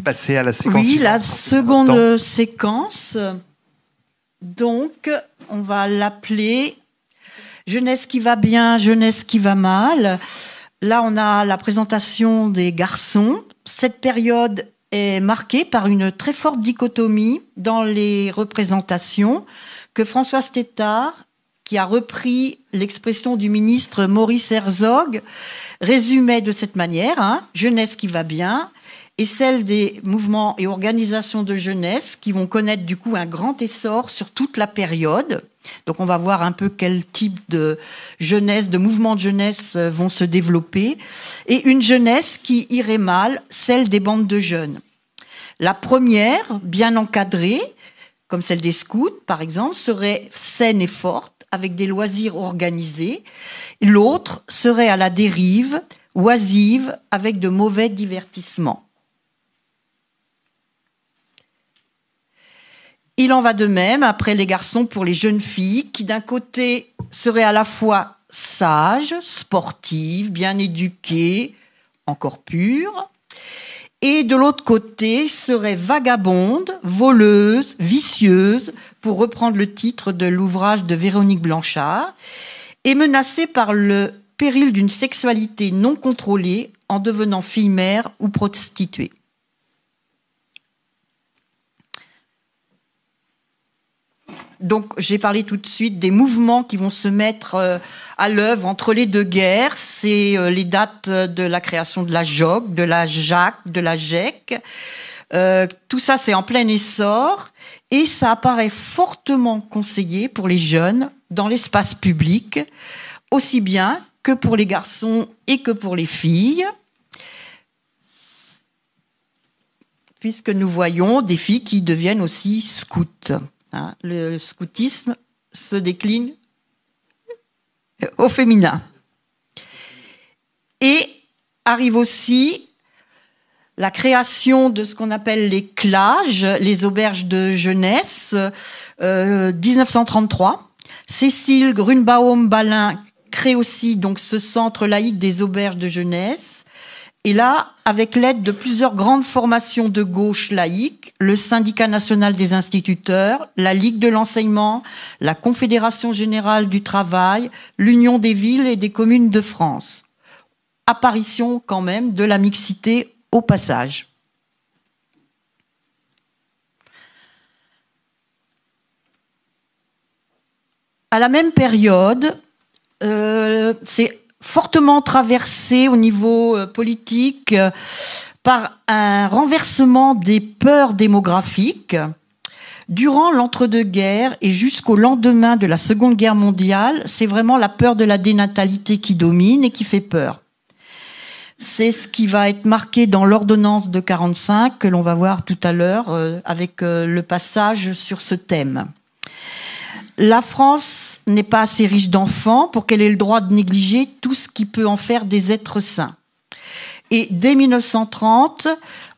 passer à la séquence Oui, suivante. la seconde séquence. Donc, on va l'appeler Jeunesse qui va bien, jeunesse qui va mal. Là, on a la présentation des garçons. Cette période est marquée par une très forte dichotomie dans les représentations que Françoise Tétart, qui a repris l'expression du ministre Maurice Herzog, résumait de cette manière, jeunesse qui va bien, et celle des mouvements et organisations de jeunesse qui vont connaître du coup un grand essor sur toute la période. Donc on va voir un peu quel type de jeunesse, de mouvements de jeunesse vont se développer. Et une jeunesse qui irait mal, celle des bandes de jeunes. La première, bien encadrée, comme celle des scouts par exemple, serait saine et forte, avec des loisirs organisés. L'autre serait à la dérive, oisive, avec de mauvais divertissements. Il en va de même, après les garçons, pour les jeunes filles, qui d'un côté seraient à la fois sages, sportives, bien éduquées, encore pures, et de l'autre côté seraient vagabondes, voleuses, vicieuses, pour reprendre le titre de l'ouvrage de Véronique Blanchard, et menacées par le péril d'une sexualité non contrôlée en devenant fille-mère ou prostituée. Donc, j'ai parlé tout de suite des mouvements qui vont se mettre à l'œuvre entre les deux guerres. C'est les dates de la création de la JOC, de la JAC, de la GEC. Tout ça, c'est en plein essor et ça apparaît fortement conseillé pour les jeunes dans l'espace public, aussi bien que pour les garçons et que pour les filles, puisque nous voyons des filles qui deviennent aussi scouts. Le scoutisme se décline au féminin. Et arrive aussi la création de ce qu'on appelle les CLAGE, les auberges de jeunesse, 1933. Cécile Grunbaum-Balin crée aussi donc ce centre laïque des auberges de jeunesse. Et là, avec l'aide de plusieurs grandes formations de gauche laïque, le Syndicat national des instituteurs, la Ligue de l'enseignement, la Confédération générale du travail, l'Union des villes et des communes de France. Apparition quand même de la mixité au passage. À la même période, c'est fortement traversé au niveau politique par un renversement des peurs démographiques. Durant l'entre-deux-guerres et jusqu'au lendemain de la Seconde Guerre mondiale, c'est vraiment la peur de la dénatalité qui domine et qui fait peur. C'est ce qui va être marqué dans l'ordonnance de 1945 que l'on va voir tout à l'heure avec le passage sur ce thème. La France n'est pas assez riche d'enfants pour qu'elle ait le droit de négliger tout ce qui peut en faire des êtres sains. Et dès 1930,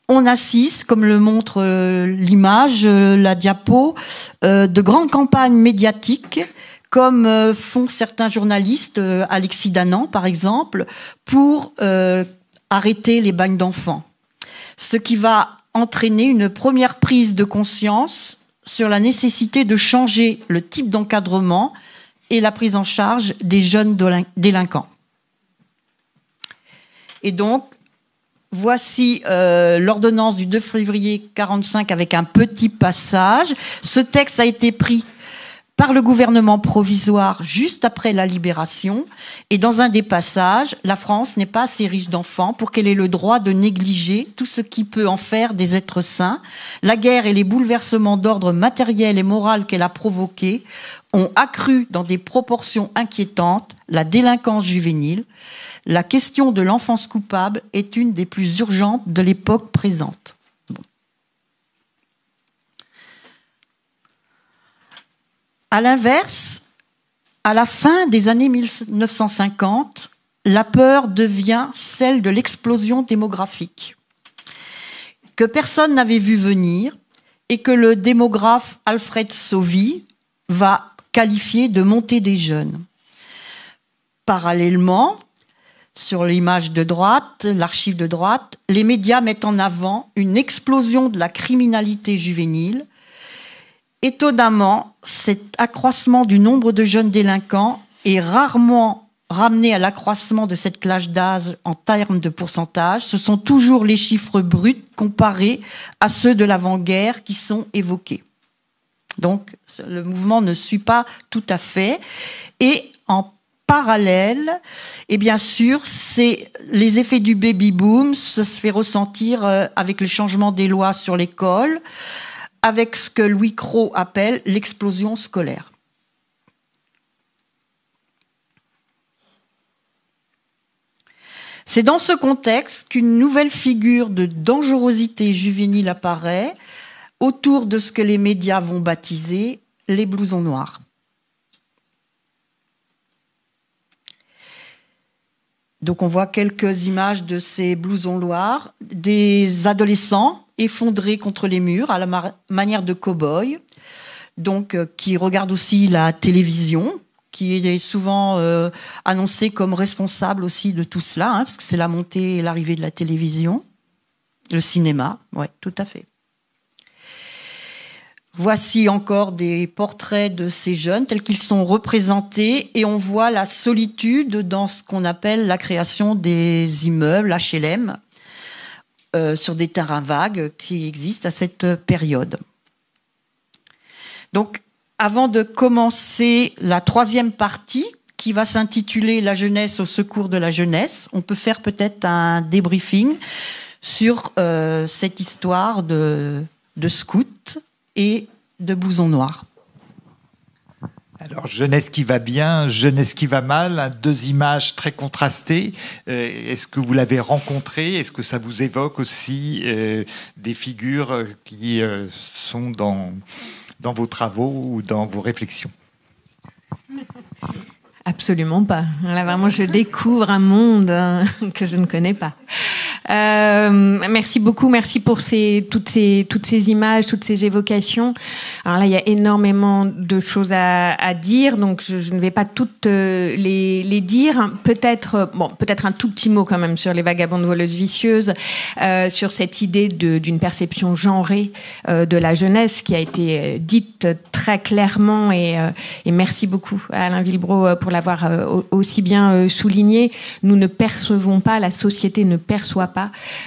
on assiste, comme le montre l'image, la diapo, de grandes campagnes médiatiques, comme font certains journalistes, Alexis Danan par exemple, pour arrêter les bagnes d'enfants. Ce qui va entraîner une première prise de conscience sur la nécessité de changer le type d'encadrement et la prise en charge des jeunes délinquants. Et donc, voici l'ordonnance du 2 février 1945 avec un petit passage. Ce texte a été pris par le gouvernement provisoire juste après la libération. Et dans un des passages, la France n'est pas assez riche d'enfants pour qu'elle ait le droit de négliger tout ce qui peut en faire des êtres sains. La guerre et les bouleversements d'ordre matériel et moral qu'elle a provoqués ont accru dans des proportions inquiétantes la délinquance juvénile. La question de l'enfance coupable est une des plus urgentes de l'époque présente. À l'inverse, à la fin des années 1950, la peur devient celle de l'explosion démographique, que personne n'avait vu venir et que le démographe Alfred Sauvy va qualifier de montée des jeunes. Parallèlement, sur l'image de droite, l'archive de droite, les médias mettent en avant une explosion de la criminalité juvénile. Étonnamment, cet accroissement du nombre de jeunes délinquants est rarement ramené à l'accroissement de cette classe d'âge en termes de pourcentage. Ce sont toujours les chiffres bruts comparés à ceux de l'avant-guerre qui sont évoqués. Donc, le mouvement ne suit pas tout à fait. Et en parallèle, et bien sûr, c'est les effets du baby-boom, ça se fait ressentir avec le changement des lois sur l'école, avec ce que Louis Cros appelle l'explosion scolaire. C'est dans ce contexte qu'une nouvelle figure de dangerosité juvénile apparaît autour de ce que les médias vont baptiser les blousons noirs. Donc on voit quelques images de ces blousons noirs, des adolescents effondrés contre les murs à la manière de cow-boys, donc qui regardent aussi la télévision, qui est souvent annoncée comme responsable aussi de tout cela, hein, parce que c'est la montée et l'arrivée de la télévision, le cinéma, ouais, tout à fait. Voici encore des portraits de ces jeunes tels qu'ils sont représentés et on voit la solitude dans ce qu'on appelle la création des immeubles HLM sur des terrains vagues qui existent à cette période. Donc, avant de commencer la troisième partie qui va s'intituler « La jeunesse au secours de la jeunesse », on peut faire peut-être un débriefing sur cette histoire de scouts et de blousons noirs. Alors, jeunesse qui va bien, jeunesse qui va mal, deux images très contrastées. Est-ce que vous l'avez rencontré? Est-ce que ça vous évoque aussi des figures qui sont dans vos travaux ou dans vos réflexions? Absolument pas. Là, vraiment, je découvre un monde que je ne connais pas. Merci beaucoup, merci pour toutes ces images, toutes ces évocations. Alors là, il y a énormément de choses à dire, donc je ne vais pas toutes les dire. Peut-être un tout petit mot quand même sur les vagabondes voleuses vicieuses, sur cette idée d'une perception genrée de la jeunesse qui a été dite très clairement et merci beaucoup à Alain Villebreau pour l'avoir aussi bien souligné. Nous ne percevons pas, la société ne perçoit pas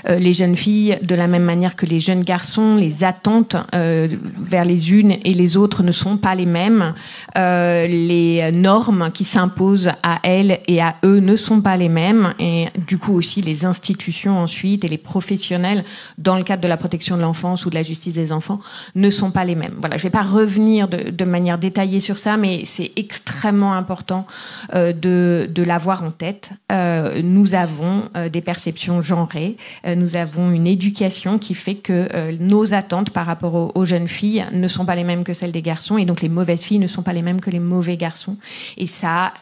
les jeunes filles de la même manière que les jeunes garçons. Les attentes vers les unes et les autres ne sont pas les mêmes. Les normes qui s'imposent à elles et à eux ne sont pas les mêmes. Et du coup aussi les institutions ensuite et les professionnels dans le cadre de la protection de l'enfance ou de la justice des enfants ne sont pas les mêmes. Voilà, je ne vais pas revenir de manière détaillée sur ça, mais c'est extrêmement important de l'avoir en tête. Nous avons des perceptions genrées. Nous avons une éducation qui fait que nos attentes par rapport aux jeunes filles ne sont pas les mêmes que celles des garçons, et donc les mauvaises filles ne sont pas les mêmes que les mauvais garçons. Et ça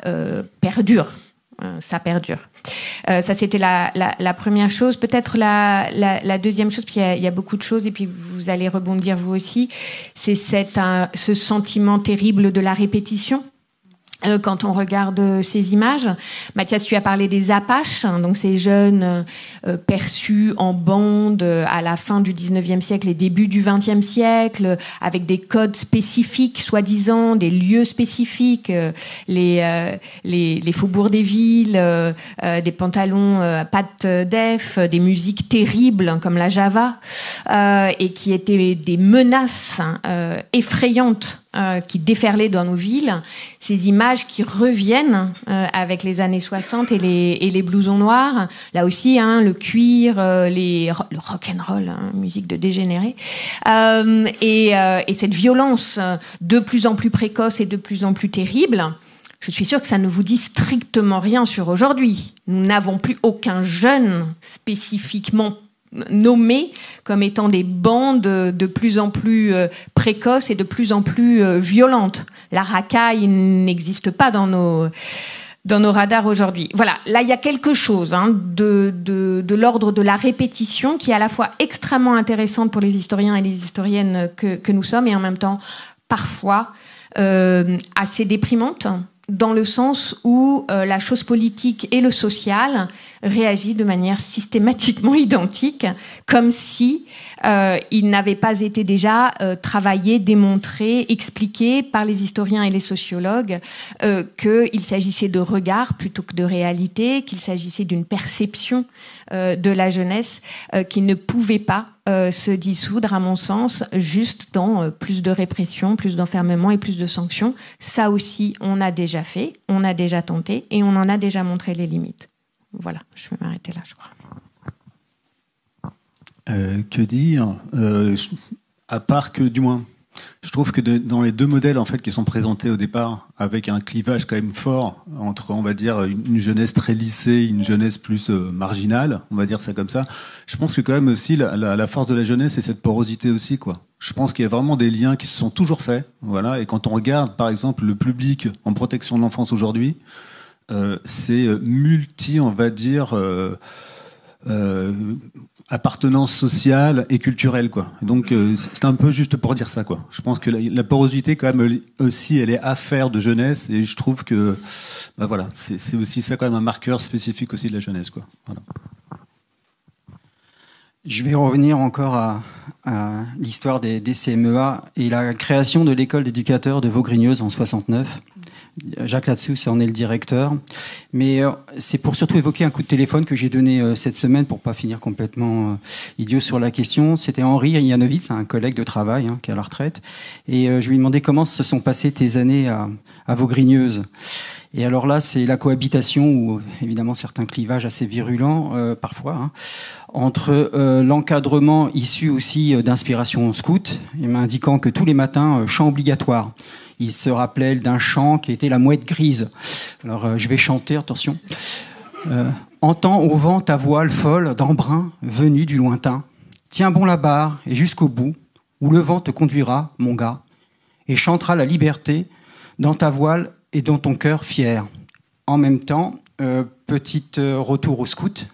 perdure. Ça perdure. Ça, c'était la première chose. Peut-être la deuxième chose, puis il y a beaucoup de choses, et puis vous allez rebondir vous aussi, c'est ce sentiment terrible de la répétition. Quand on regarde ces images, Mathias, tu as parlé des Apaches, hein, donc ces jeunes perçus en bande à la fin du 19e siècle et début du 20e siècle, avec des codes spécifiques, soi-disant, des lieux spécifiques, les faubourgs des villes, des pantalons pattes d'Ef, des musiques terribles comme la Java, et qui étaient des menaces effrayantes qui déferlaient dans nos villes, ces images qui reviennent avec les années 60 et les blousons noirs, là aussi, hein, le cuir, le rock'n'roll, hein, musique de dégénérés, et cette violence de plus en plus précoce et de plus en plus terrible. Je suis sûre que ça ne vous dit strictement rien sur aujourd'hui. Nous n'avons plus aucun jeune spécifiquement nommés comme étant des bandes de plus en plus précoces et de plus en plus violentes. La racaille n'existe pas dans nos radars aujourd'hui. Voilà, là il y a quelque chose de l'ordre de la répétition qui est à la fois extrêmement intéressante pour les historiens et les historiennes que nous sommes, et en même temps parfois assez déprimante. dans le sens où la chose politique et le social réagissent de manière systématiquement identique, comme si il n'avait pas été déjà travaillé, démontré, expliqué par les historiens et les sociologues qu'il s'agissait de regard plutôt que de réalité, qu'il s'agissait d'une perception de la jeunesse qui ne pouvait pas se dissoudre, à mon sens, juste dans plus de répression, plus d'enfermement et plus de sanctions. Ça aussi, on a déjà fait, on a déjà tenté et on en a déjà montré les limites. Voilà, je vais m'arrêter là, je crois. Que dire à part que, du moins, je trouve que dans les deux modèles en fait qui sont présentés au départ, avec un clivage quand même fort entre, on va dire, une jeunesse très lissée, une jeunesse plus marginale, on va dire ça comme ça. Je pense que quand même aussi la force de la jeunesse, c'est cette porosité aussi, quoi. Je pense qu'il y a vraiment des liens qui se sont toujours faits, voilà. Et quand on regarde, par exemple, le public en protection de l'enfance aujourd'hui, c'est multi, on va dire. Appartenance sociale et culturelle, quoi. Donc c'est un peu juste pour dire ça, quoi. Je pense que la porosité quand même aussi, elle est affaire de jeunesse, et je trouve que bah voilà, c'est aussi ça quand même un marqueur spécifique aussi de la jeunesse, quoi. Voilà. Je vais revenir encore à l'histoire des CMEA et la création de l'école d'éducateurs de Vaugrigneuses en 69. Jacques Latsous en est le directeur. Mais c'est pour surtout évoquer un coup de téléphone que j'ai donné cette semaine pour pas finir complètement idiot sur la question. C'était Henri Yanovitz, un collègue de travail qui est à la retraite. Et je lui ai demandé comment se sont passées tes années à Vaugrigneuses. Et alors là, c'est la cohabitation, ou évidemment certains clivages assez virulents parfois, entre l'encadrement issu aussi d'inspiration scout, m'indiquant que tous les matins, chant obligatoire. Il se rappelait d'un chant qui était la mouette grise. Alors je vais chanter, attention. Entends au vent ta voile folle d'embrun venue du lointain. Tiens bon la barre et jusqu'au bout, où le vent te conduira, mon gars, et chantera la liberté dans ta voile et dans ton cœur fier. En même temps, petit retour au scout,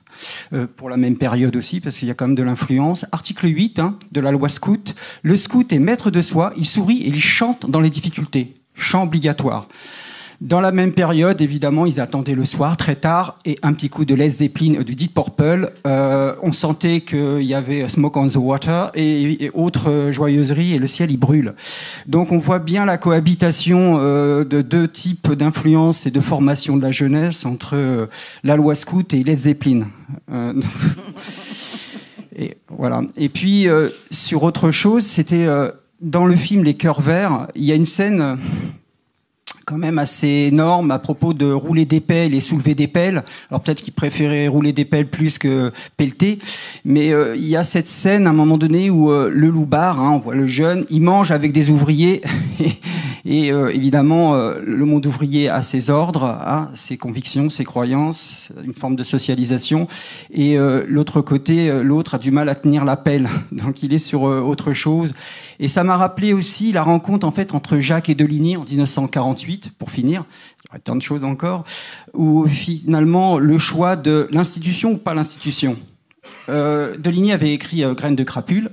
pour la même période aussi, parce qu'il y a quand même de l'influence. Article 8 de la loi scout. Le scout est maître de soi, il sourit et il chante dans les difficultés. Chant obligatoire. Dans la même période, évidemment, ils attendaient le soir, très tard, et un petit coup de Led Zeppelin, du Deep Purple. On sentait qu'il y avait Smoke on the Water et autres joyeuseries, et le ciel, il brûle. Donc on voit bien la cohabitation de deux types d'influences et de formation de la jeunesse entre la loi scout et Led Zeppelin. Et voilà. Et puis, sur autre chose, c'était dans le film Les Cœurs Verts, il y a une scène quand même assez énorme à propos de rouler des pelles et soulever des pelles. Alors peut-être qu'ils préféraient rouler des pelles plus que pelleter, mais il y a cette scène à un moment donné où le loupard, on voit le jeune, il mange avec des ouvriers et évidemment le monde ouvrier a ses ordres, ses convictions, ses croyances, une forme de socialisation, et l'autre côté, l'autre a du mal à tenir la pelle, donc il est sur autre chose. Et ça m'a rappelé aussi la rencontre en fait entre Jacques et Deligny en 1948, pour finir, il y aurait tant de choses encore, où finalement le choix de l'institution ou pas l'institution. Deligny avait écrit Graines de crapule,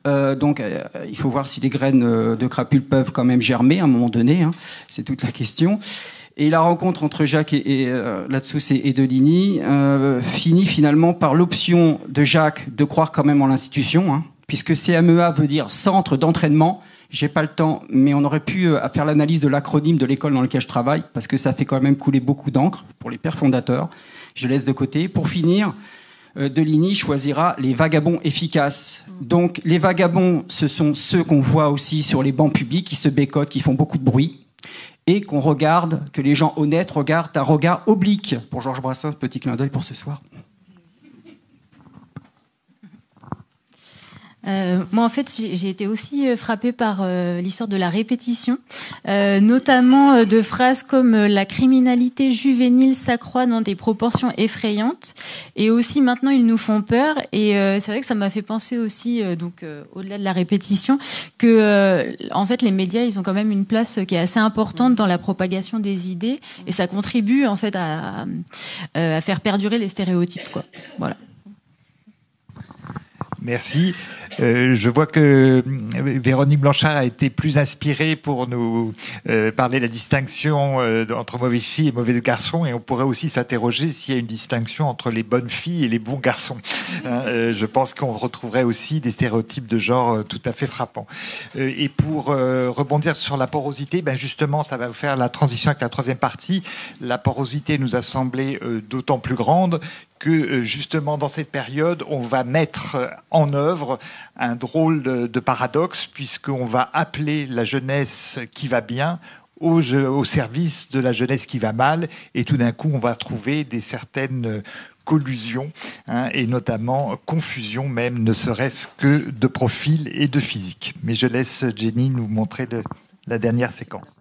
donc il faut voir si les graines de crapule peuvent quand même germer à un moment donné, c'est toute la question. Et la rencontre entre Jacques et Latsous et Deligny finit finalement par l'option de Jacques de croire quand même en l'institution, puisque CMEA veut dire Centre d'entraînement. J'ai pas le temps, mais on aurait pu faire l'analyse de l'acronyme de l'école dans laquelle je travaille, parce que ça fait quand même couler beaucoup d'encre pour les pères fondateurs. Je laisse de côté. Pour finir, Deligny choisira les vagabonds efficaces. Donc les vagabonds, ce sont ceux qu'on voit aussi sur les bancs publics, qui se bécotent, qui font beaucoup de bruit, et qu'on regarde, que les gens honnêtes regardent un regard oblique. Pour Georges Brassens, petit clin d'œil pour ce soir. Moi, en fait, j'ai été aussi frappée par l'histoire de la répétition, notamment de phrases comme la criminalité juvénile s'accroît dans des proportions effrayantes, et aussi maintenant ils nous font peur. Et c'est vrai que ça m'a fait penser aussi, au-delà de la répétition, que en fait les médias, ils ont quand même une place qui est assez importante dans la propagation des idées, et ça contribue en fait à faire perdurer les stéréotypes, quoi. Voilà. Merci. Je vois que Véronique Blanchard a été plus inspirée pour nous parler de la distinction entre mauvaises filles et mauvais garçons, et on pourrait aussi s'interroger s'il y a une distinction entre les bonnes filles et les bons garçons. Je pense qu'on retrouverait aussi des stéréotypes de genre tout à fait frappants. Et pour rebondir sur la porosité, ben justement, ça va vous faire la transition avec la troisième partie. La porosité nous a semblé d'autant plus grande que justement dans cette période, on va mettre en œuvre un drôle de paradoxe, puisqu'on va appeler la jeunesse qui va bien au service de la jeunesse qui va mal, et tout d'un coup, on va trouver des certaines collusions, et notamment confusion même, ne serait-ce que de profil et de physique. Mais je laisse Jenny nous montrer la dernière séquence.